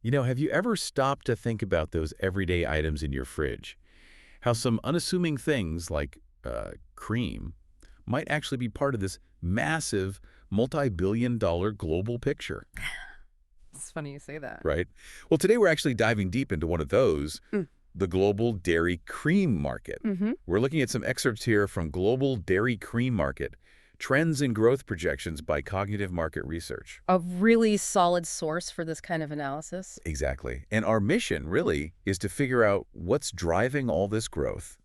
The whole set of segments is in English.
Have you ever stopped to think about those everyday items in your fridge? How some unassuming things like cream might actually be part of this massive, multi-billion-dollar global picture, It's funny you say that. right? Well, today we're actually diving deep into one of those, Mm. the global dairy cream market. Mm-hmm. We're looking at some excerpts here from Global Dairy Cream Market, Trends and Growth Projections by Cognitive Market Research. A really solid source for this kind of analysis. Exactly. And our mission really is to figure out what's driving all this growth,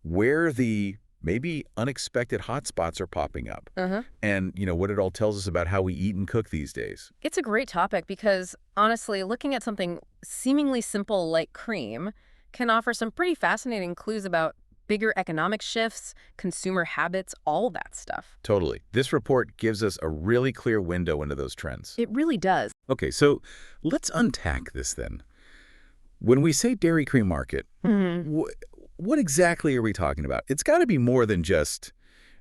where the maybe unexpected hotspots are popping up, Uh-huh. and, what it all tells us about how we eat and cook these days. It's a great topic because, honestly, looking at something seemingly simple like cream can offer some pretty fascinating clues about bigger economic shifts, consumer habits, all that stuff. Totally. This report gives us a really clear window into those trends. It really does. Okay, so let's unpack this then. When we say dairy cream market, Mm-hmm. what exactly are we talking about? It's got to be more than just,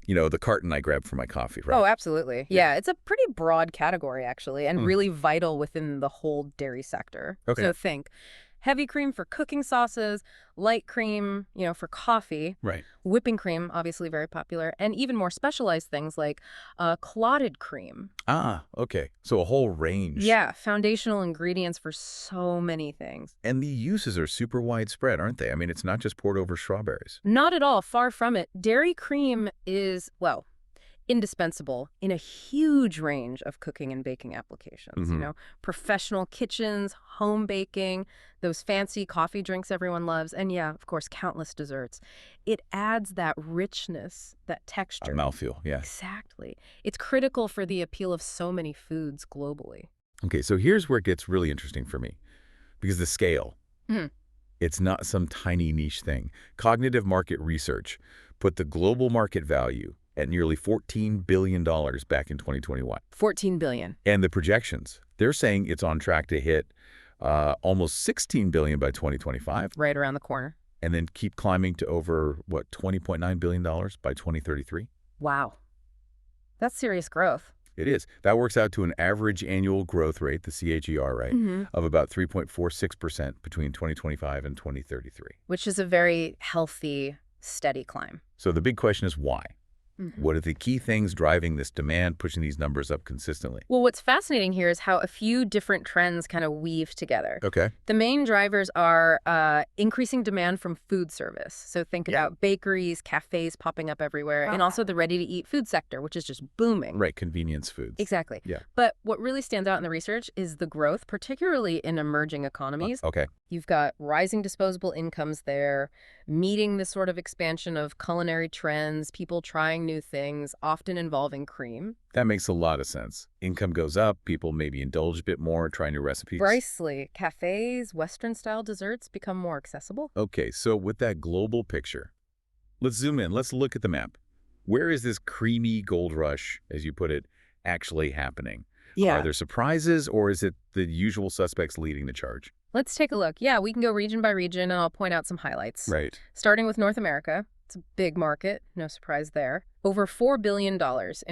the carton I grabbed for my coffee, right? Oh, absolutely. Yeah, it's a pretty broad category, actually, and Mm. really vital within the whole dairy sector. Okay. So think heavy cream for cooking sauces, light cream, for coffee, Right. whipping cream, obviously very popular, and even more specialized things like clotted cream. Ah, okay. So a whole range. Yeah, foundational ingredients for so many things. And the uses are super widespread, aren't they? I mean, it's not just poured over strawberries. Not at all, far from it. Dairy cream is, well, indispensable in a huge range of cooking and baking applications, Mhm. professional kitchens, home baking, those fancy coffee drinks everyone loves, and yeah, of course, countless desserts. It adds that richness, that texture. Mouthfeel, yeah. Exactly. It's critical for the appeal of so many foods globally. Okay, so here's where it gets really interesting for me. Because the scale, Mhm. it's not some tiny niche thing. Cognitive market research put the global market value at nearly $14 billion back in 2021. 14 billion. And the projections, they're saying it's on track to hit almost $16 billion by 2025, Right around the corner. and then keep climbing to over, $20.9 billion by 2033? Wow. That's serious growth. It is. That works out to an average annual growth rate, the CAGR, right, Mm-hmm. of about 3.46% between 2025 and 2033. Which is a very healthy, steady climb. So the big question is why? Mhm. What are the key things driving this demand, pushing these numbers up consistently? Well, what's fascinating here is how a few different trends kind of weave together. Okay. The main drivers are increasing demand from food service. So think Yeah. about bakeries, cafes popping up everywhere, and also the ready-to-eat food sector, which is just booming. Right, convenience foods. Exactly. Yeah. But what really stands out in the research is the growth, particularly in emerging economies. Okay. You've got rising disposable incomes there, meeting this sort of expansion of culinary trends, people trying new things, often involving cream. That makes a lot of sense. Income goes up, people maybe indulge a bit more, try new recipes. Precisely. Cafes, Western-style desserts become more accessible. Okay, so with that global picture, let's zoom in. Let's look at the map. Where is this creamy gold rush, as you put it, actually happening? Are there surprises, or is it the usual suspects leading the charge? Let's take a look. Yeah, we can go region by region, and I'll point out some highlights. Right. Starting with North America. It's a big market, no surprise there. Over $4 billion in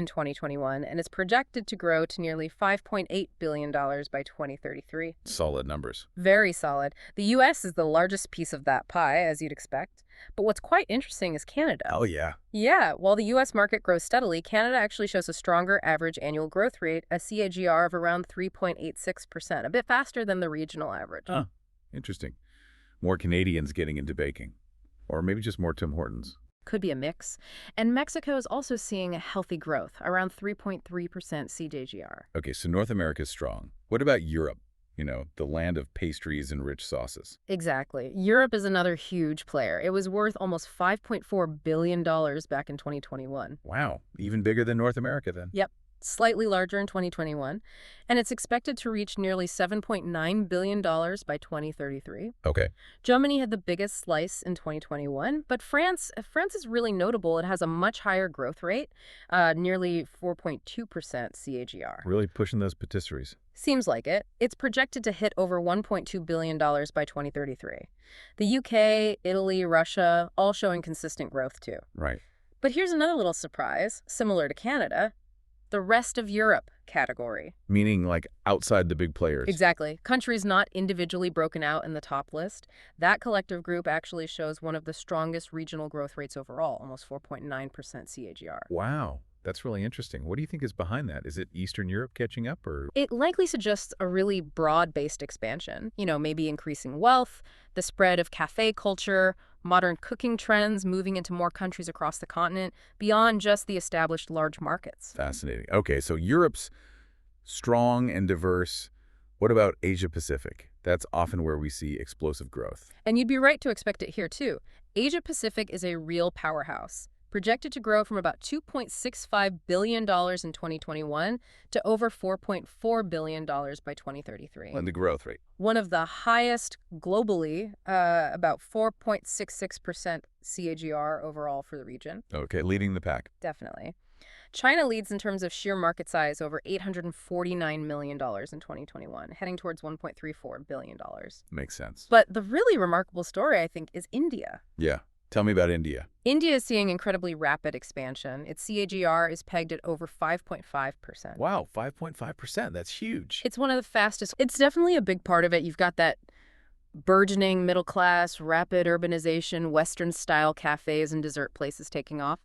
2021, and it's projected to grow to nearly $5.8 billion by 2033. Solid numbers. Very solid. The U.S. is the largest piece of that pie, as you'd expect. But what's quite interesting is Canada. Oh, yeah. Yeah, while the U.S. market grows steadily, Canada actually shows a stronger average annual growth rate, a CAGR of around 3.86%, a bit faster than the regional average. Huh. Interesting. More Canadians getting into baking. Or maybe just more Tim Hortons. Could be a mix. And Mexico is also seeing a healthy growth, around 3.3% CAGR. Okay, so North America's strong. What about Europe? The land of pastries and rich sauces. Exactly. Europe is another huge player. It was worth almost $5.4 billion back in 2021. Wow, even bigger than North America then. Yep. Slightly larger in 2021, and it's expected to reach nearly $7.9 billion by 2033. Okay. Germany had the biggest slice in 2021, but France is really notable. It has a much higher growth rate, nearly 4.2% CAGR. Really pushing those patisseries. Seems like it. It's projected to hit over $1.2 billion by 2033. The UK, Italy, Russia, all showing consistent growth too. Right. But here's another little surprise, similar to Canada. the rest of Europe category. Meaning like outside the big players. Exactly. Countries not individually broken out in the top list. That collective group actually shows one of the strongest regional growth rates overall, almost 4.9% CAGR. Wow, that's really interesting. What do you think is behind that? Is it Eastern Europe catching up or? It likely suggests a really broad-based expansion, maybe increasing wealth, the spread of cafe culture, modern cooking trends moving into more countries across the continent, beyond just the established large markets. Fascinating. Okay, so Europe's strong and diverse. What about Asia Pacific? That's often where we see explosive growth. And you'd be right to expect it here, too. Asia Pacific is a real powerhouse, projected to grow from about $2.65 billion in 2021 to over $4.4 billion by 2033. And the growth rate. One of the highest globally, about 4.66% CAGR overall for the region. Okay, leading the pack. Definitely. China leads in terms of sheer market size, over $849 million in 2021, heading towards $1.34 billion. Makes sense. But the really remarkable story, I think, is India. Yeah. Tell me about India. India is seeing incredibly rapid expansion. Its CAGR is pegged at over 5.5%. Wow, 5.5%. That's huge. It's one of the fastest. It's definitely a big part of it. You've got that burgeoning middle class, rapid urbanization, Western-style cafes and dessert places taking off.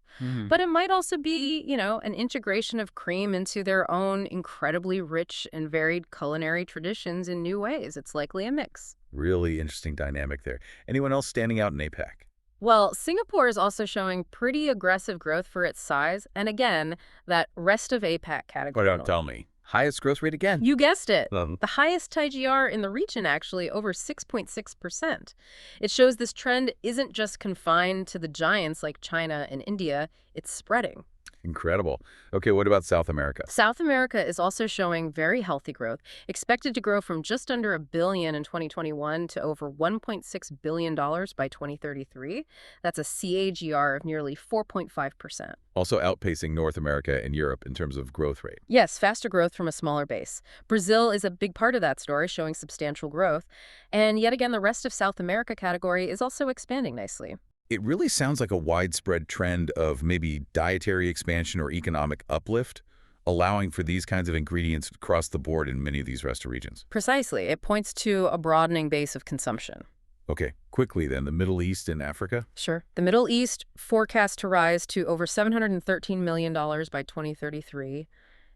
But it might also be, an integration of cream into their own incredibly rich and varied culinary traditions in new ways. It's likely a mix. Really interesting dynamic there. Anyone else standing out in APAC? Well, Singapore is also showing pretty aggressive growth for its size, and again, that rest of APAC category. Don't tell me. Highest growth rate again. You guessed it. The highest IGR in the region, actually, over 6.6%. It shows this trend isn't just confined to the giants like China and India, it's spreading. Incredible. Okay, what about South America? South America is also showing very healthy growth, expected to grow from just under $1 billion in 2021 to over $1.6 billion by 2033. That's a CAGR of nearly 4.5%. Also outpacing North America and Europe in terms of growth rate. Yes, faster growth from a smaller base. Brazil is a big part of that story, showing substantial growth. And yet again, the rest of South America category is also expanding nicely. It really sounds like a widespread trend of maybe dietary expansion or economic uplift, allowing for these kinds of ingredients across the board in many of these rest of regions. Precisely. It points to a broadening base of consumption. Okay, quickly then, the Middle East and Africa? Sure. The Middle East forecast to rise to over $713 million by 2033.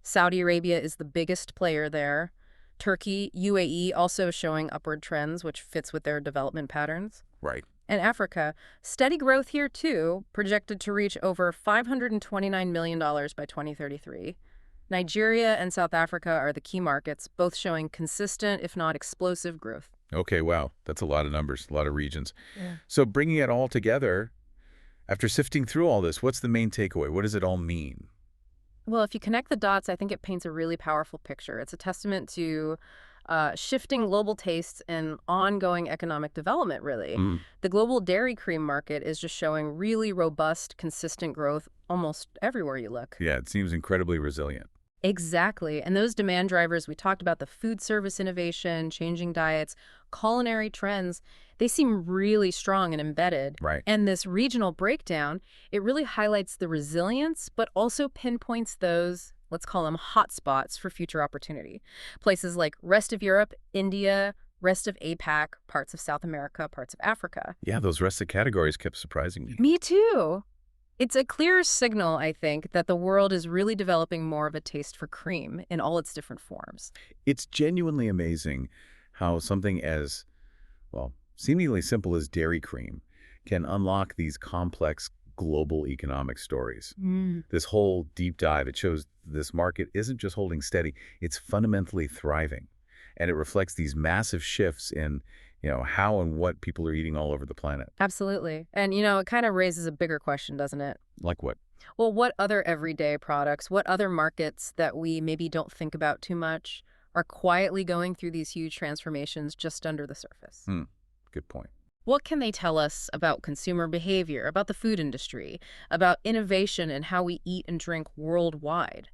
Saudi Arabia is the biggest player there. Turkey, UAE also showing upward trends, which fits with their development patterns. Right. And Africa, steady growth here too, projected to reach over $529 million by 2033. Nigeria and South Africa are the key markets, both showing consistent, if not explosive, growth. Okay, wow. That's a lot of numbers, a lot of regions. Yeah. So bringing it all together, after sifting through all this, what's the main takeaway? What does it all mean? Well, if you connect the dots, I think it paints a really powerful picture. It's a testament to shifting global tastes and ongoing economic development, really. The global dairy cream market is just showing really robust, consistent growth almost everywhere you look. Yeah, it seems incredibly resilient. Exactly. And those demand drivers, we talked about the food service innovation, changing diets, culinary trends, they seem really strong and embedded. Right. And this regional breakdown, it really highlights the resilience, but also pinpoints those, let's call them hotspots for future opportunity. Places like rest of Europe, India, rest of APAC, parts of South America, parts of Africa. Yeah, those rest of categories kept surprising me. Me too. It's a clear signal, I think, that the world is really developing more of a taste for cream in all its different forms. It's genuinely amazing how something as, well, seemingly simple as dairy cream can unlock these complex global economic stories. This whole deep dive, it shows this market isn't just holding steady, it's fundamentally thriving. And it reflects these massive shifts in how and what people are eating all over the planet. Absolutely. And, it kind of raises a bigger question, doesn't it? Like what? Well, what other everyday products, what other markets that we maybe don't think about too much are quietly going through these huge transformations just under the surface? Good point. What can they tell us about consumer behavior, about the food industry, about innovation and how we eat and drink worldwide?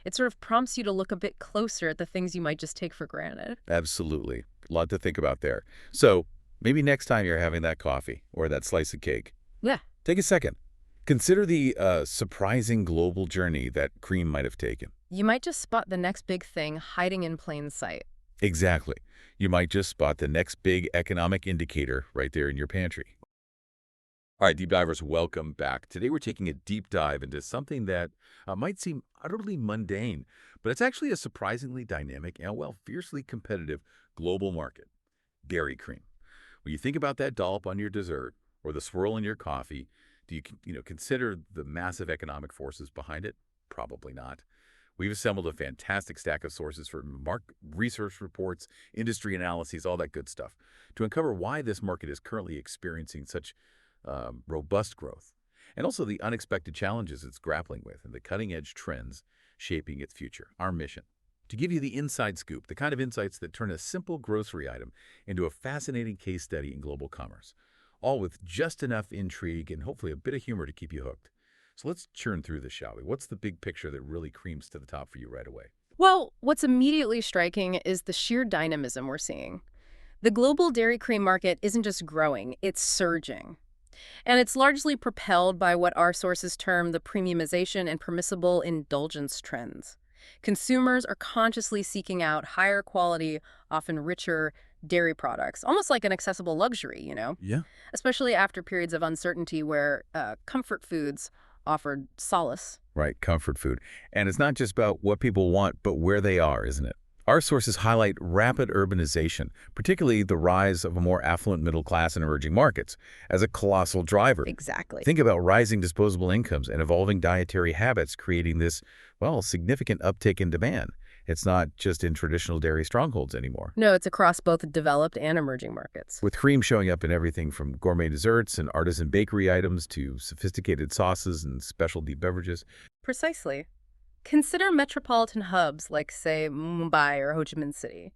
It sort of prompts you to look a bit closer at the things you might just take for granted. Absolutely. A lot to think about there. So maybe next time you're having that coffee or that slice of cake, take a second. Consider the surprising global journey that cream might have taken. You might just spot the next big thing hiding in plain sight. Exactly. You might just spot the next big economic indicator right there in your pantry. All right, deep divers, welcome back. Today we're taking a deep dive into something that might seem utterly mundane, but it's actually a surprisingly dynamic and, well, fiercely competitive global market: dairy cream. When you think about that dollop on your dessert or the swirl in your coffee, do you consider the massive economic forces behind it? Probably not. We've assembled a fantastic stack of sources for research reports, industry analyses, all that good stuff, to uncover why this market is currently experiencing such robust growth, and also the unexpected challenges it's grappling with and the cutting-edge trends shaping its future. Our mission: to give you the inside scoop, the kind of insights that turn a simple grocery item into a fascinating case study in global commerce, all with just enough intrigue and hopefully a bit of humor to keep you hooked. So let's churn through this, shall we? What's the big picture that really creams to the top for you right away? Well, what's immediately striking is the sheer dynamism we're seeing. The global dairy cream market isn't just growing, it's surging. And it's largely propelled by what our sources term the premiumization and permissible indulgence trends. Consumers are consciously seeking out higher quality, often richer dairy products, almost like an accessible luxury, Yeah. especially after periods of uncertainty where comfort foods offered solace. Right, comfort food. And it's not just about what people want, but where they are, isn't it? Our sources highlight rapid urbanization, particularly the rise of a more affluent middle class in emerging markets, as a colossal driver. Exactly. Think about rising disposable incomes and evolving dietary habits creating this, well, significant uptick in demand. It's not just in traditional dairy strongholds anymore. No, it's across both developed and emerging markets. With cream showing up in everything from gourmet desserts and artisan bakery items to sophisticated sauces and specialty beverages. Precisely. Consider metropolitan hubs like, say, Mumbai or Ho Chi Minh City.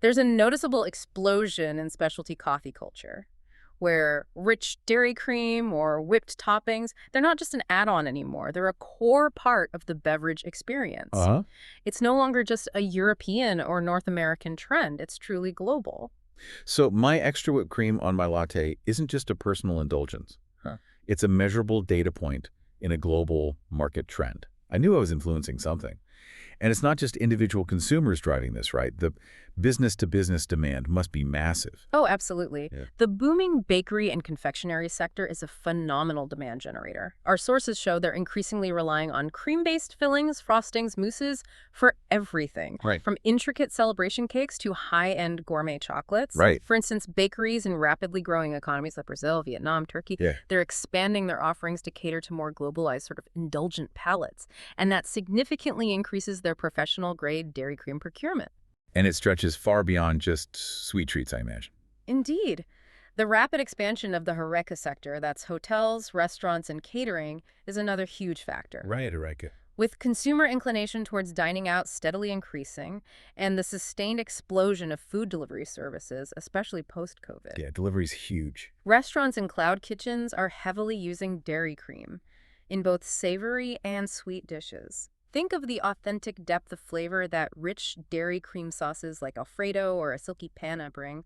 There's a noticeable explosion in specialty coffee culture, where rich dairy cream or whipped toppings, they're not just an add-on anymore. They're a core part of the beverage experience. Uh-huh. It's no longer just a European or North American trend. It's truly global. So my extra whipped cream on my latte isn't just a personal indulgence. Huh. It's a measurable data point in a global market trend. I knew I was influencing something. And it's not just individual consumers driving this, right? The business-to-business demand must be massive. Oh, absolutely. Yeah. The booming bakery and confectionery sector is a phenomenal demand generator. Our sources show they're increasingly relying on cream-based fillings, frostings, mousses for everything. Right. From intricate celebration cakes to high-end gourmet chocolates. Right. For instance, bakeries in rapidly growing economies like Brazil, Vietnam, Turkey, Yeah. they're expanding their offerings to cater to more globalized sort of indulgent palates. And that significantly increases their professional-grade dairy cream procurement. And it stretches far beyond just sweet treats, I imagine. Indeed. The rapid expansion of the HoReCa sector, that's hotels, restaurants, and catering, is another huge factor. Right, Eureka. With consumer inclination towards dining out steadily increasing and the sustained explosion of food delivery services, especially post-COVID, Yeah, delivery's huge. restaurants and cloud kitchens are heavily using dairy cream in both savory and sweet dishes. Think of the authentic depth of flavor that rich dairy cream sauces like Alfredo or a silky panna bring.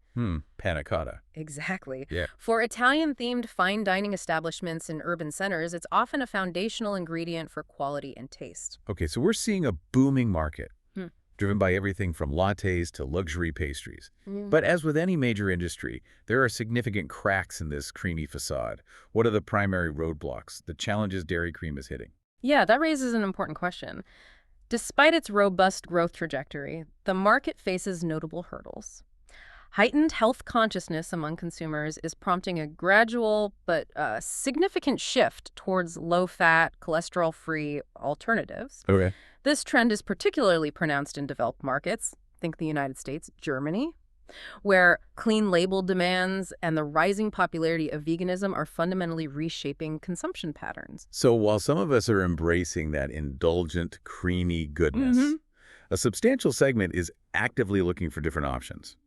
Panna cotta. Exactly. Yeah. For Italian-themed fine dining establishments in urban centers, it's often a foundational ingredient for quality and taste. Okay, so we're seeing a booming market, Hmm. driven by everything from lattes to luxury pastries. Mm. But as with any major industry, there are significant cracks in this creamy facade. What are the primary roadblocks, the challenges dairy cream is hitting? Yeah, that raises an important question. Despite its robust growth trajectory, the market faces notable hurdles. Heightened health consciousness among consumers is prompting a gradual but significant shift towards low-fat, cholesterol-free alternatives. Okay. This trend is particularly pronounced in developed markets, think the United States, Germany, where clean label demands and the rising popularity of veganism are fundamentally reshaping consumption patterns. So while some of us are embracing that indulgent, creamy goodness, a substantial segment is actively looking for different options.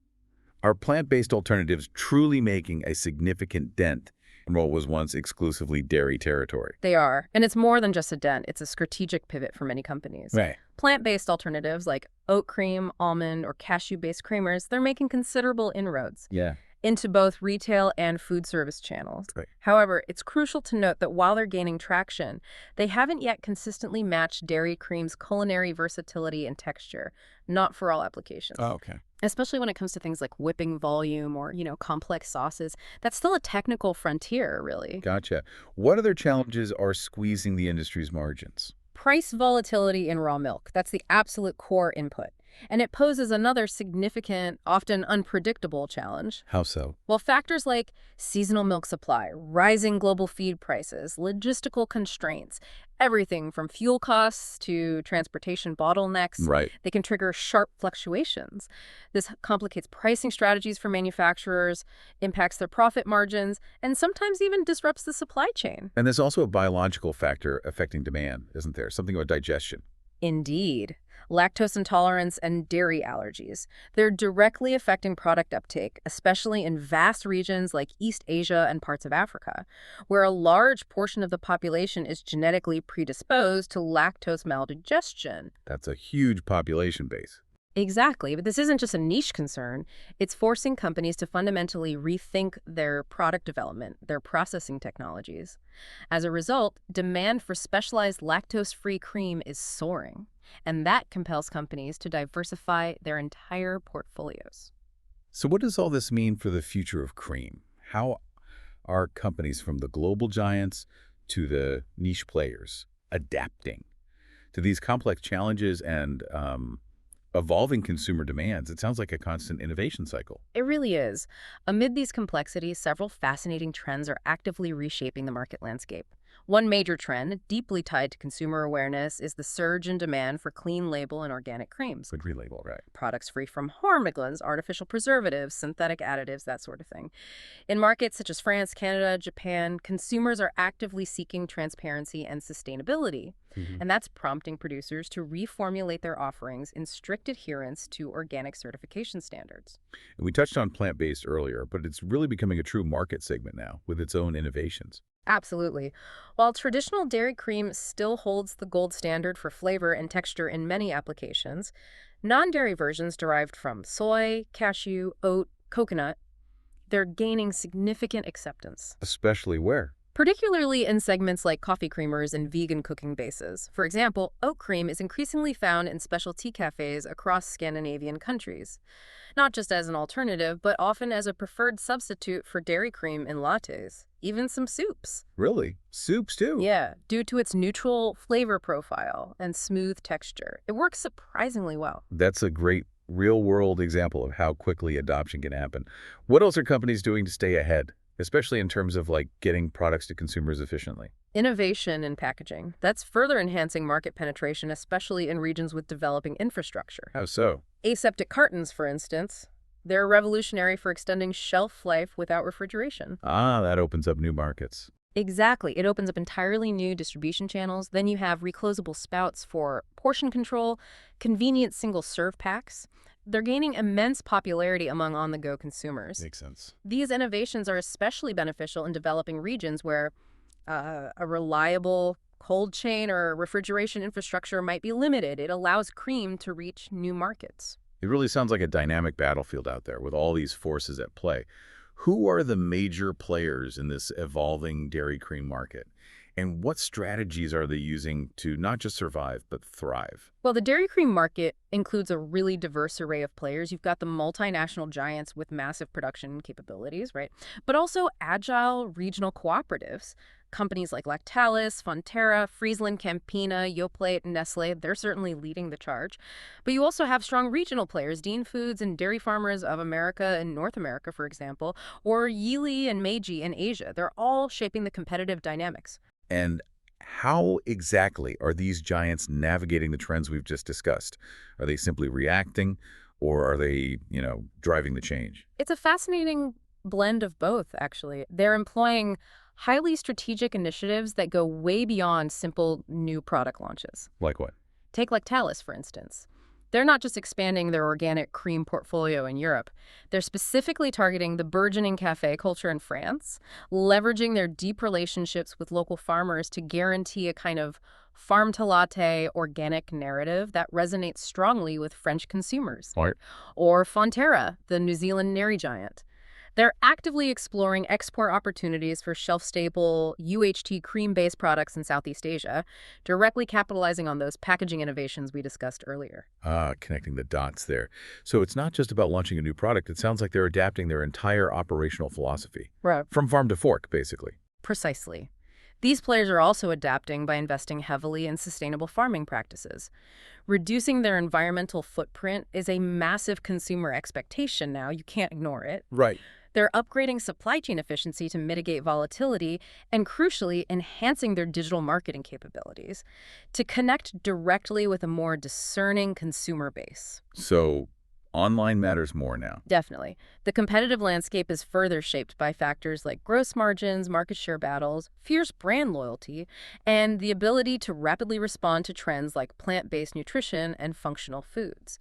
Are plant-based alternatives truly making a significant dent in what was once exclusively dairy territory? They are. And it's more than just a dent. It's a strategic pivot for many companies. Right. Plant-based alternatives like oat cream, almond, or cashew-based creamers, they're making considerable inroads. Yeah. into both retail and food service channels. Right. However, it's crucial to note that while they're gaining traction, they haven't yet consistently matched dairy cream's culinary versatility and texture, not for all applications. Oh, okay. Especially when it comes to things like whipping volume or, complex sauces. That's still a technical frontier, really. Gotcha. What other challenges are squeezing the industry's margins? Price volatility in raw milk. That's the absolute core input. And it poses another significant, often unpredictable challenge. How so? Well, factors like seasonal milk supply, rising global feed prices, logistical constraints, everything from fuel costs to transportation bottlenecks, Right. they can trigger sharp fluctuations. This complicates pricing strategies for manufacturers, impacts their profit margins, and sometimes even disrupts the supply chain. And there's also a biological factor affecting demand, isn't there? Something about digestion. Indeed. Lactose intolerance and dairy allergies. They're directly affecting product uptake, especially in vast regions like East Asia and parts of Africa, where a large portion of the population is genetically predisposed to lactose maldigestion. That's a huge population base. Exactly, but this isn't just a niche concern. It's forcing companies to fundamentally rethink their product development, their processing technologies. As a result, demand for specialized lactose-free cream is soaring, and that compels companies to diversify their entire portfolios. So what does all this mean for the future of cream? How are companies from the global giants to the niche players adapting to these complex challenges and evolving consumer demands? It sounds like a constant innovation cycle. It really is. Amid these complexities, several fascinating trends are actively reshaping the market landscape. One major trend, deeply tied to consumer awareness, is the surge in demand for clean label and organic creams. Good relabel, right? Products free from hormones, artificial preservatives, synthetic additives, that sort of thing. In markets such as France, Canada, Japan, consumers are actively seeking transparency and sustainability. And that's prompting producers to reformulate their offerings in strict adherence to organic certification standards. And we touched on plant-based earlier, but it's really becoming a true market segment now with its own innovations. Absolutely. While traditional dairy cream still holds the gold standard for flavor and texture in many applications, non-dairy versions derived from soy, cashew, oat, coconut, they're gaining significant acceptance, Especially where? particularly in segments like coffee creamers and vegan cooking bases. For example, oat cream is increasingly found in specialty cafes across Scandinavian countries, not just as an alternative, but often as a preferred substitute for dairy cream in lattes, even some soups. Really? Soups too? Yeah, due to its neutral flavor profile and smooth texture. It works surprisingly well. That's a great real-world example of how quickly adoption can happen. What else are companies doing to stay ahead, especially in terms of getting products to consumers efficiently? Innovation in packaging. That's further enhancing market penetration, especially in regions with developing infrastructure. How so? Aseptic cartons, for instance, they're revolutionary for extending shelf life without refrigeration. Ah, that opens up new markets. Exactly. It opens up entirely new distribution channels. Then you have reclosable spouts for portion control, convenient single-serve packs. They're gaining immense popularity among on-the-go consumers. Makes sense. These innovations are especially beneficial in developing regions where a reliable cold chain or refrigeration infrastructure might be limited. It allows cream to reach new markets. It really sounds like a dynamic battlefield out there with all these forces at play. Who are the major players in this evolving dairy cream market? And what strategies are they using to not just survive, but thrive? Well, the dairy cream market includes a really diverse array of players. You've got the multinational giants with massive production capabilities, right? But also agile regional cooperatives. Companies like Lactalis, Fonterra, Friesland Campina, Yoplait, and Nestle, they're certainly leading the charge. But you also have strong regional players, Dean Foods and Dairy Farmers of America and North America, for example, or Yili and Meiji in Asia. They're all shaping the competitive dynamics. And how exactly are these giants navigating the trends we've just discussed? Are they simply reacting, or are they, driving the change? It's a fascinating blend of both, actually. They're employing highly strategic initiatives that go way beyond simple new product launches. Like what? Take Lactalis, for instance. They're not just expanding their organic cream portfolio in Europe. They're specifically targeting the burgeoning cafe culture in France, leveraging their deep relationships with local farmers to guarantee a kind of farm-to-latte organic narrative that resonates strongly with French consumers. Right. Or Fonterra, the New Zealand dairy giant. They're actively exploring export opportunities for shelf-stable UHT cream-based products in Southeast Asia, directly capitalizing on those packaging innovations we discussed earlier. Ah, connecting the dots there. So it's not just about launching a new product. It sounds like they're adapting their entire operational philosophy. Right. From farm to fork, basically. Precisely. These players are also adapting by investing heavily in sustainable farming practices. Reducing their environmental footprint is a massive consumer expectation now. You can't ignore it. Right. They're upgrading supply chain efficiency to mitigate volatility and, crucially, enhancing their digital marketing capabilities to connect directly with a more discerning consumer base. So online matters more now. Definitely. The competitive landscape is further shaped by factors like gross margins, market share battles, fierce brand loyalty, and the ability to rapidly respond to trends like plant-based nutrition and functional foods.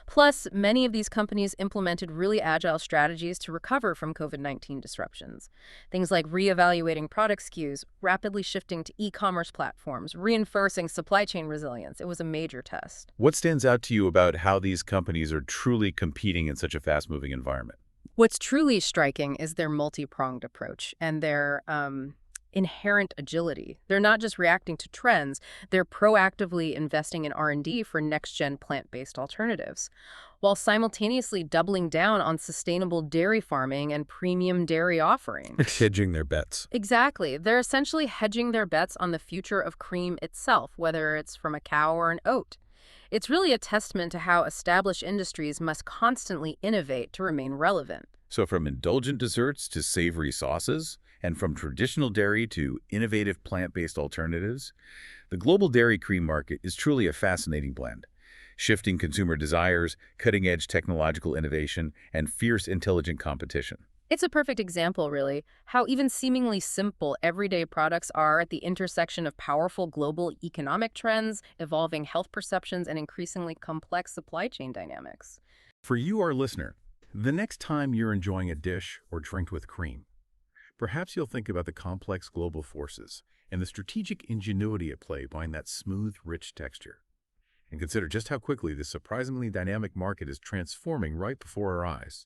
Plus, many of these companies implemented really agile strategies to recover from COVID-19 disruptions. Things like reevaluating product SKUs, rapidly shifting to e-commerce platforms, reinforcing supply chain resilience. It was a major test. What stands out to you about how these companies are truly competing in such a fast-moving environment? What's truly striking is their multi-pronged approach and their inherent agility. They're not just reacting to trends, they're proactively investing in R&D for next-gen plant-based alternatives, while simultaneously doubling down on sustainable dairy farming and premium dairy offerings. Hedging their bets. Exactly. They're essentially hedging their bets on the future of cream itself, whether it's from a cow or an oat. It's really a testament to how established industries must constantly innovate to remain relevant. So from indulgent desserts to savory sauces, and from traditional dairy to innovative plant-based alternatives, the global dairy cream market is truly a fascinating blend. Shifting consumer desires, cutting-edge technological innovation, and fierce intelligent competition. It's a perfect example, really, how even seemingly simple, everyday products are at the intersection of powerful global economic trends, evolving health perceptions, and increasingly complex supply chain dynamics. For you, our listener, the next time you're enjoying a dish or drink with cream, perhaps you'll think about the complex global forces and the strategic ingenuity at play behind that smooth, rich texture. And consider just how quickly this surprisingly dynamic market is transforming right before our eyes.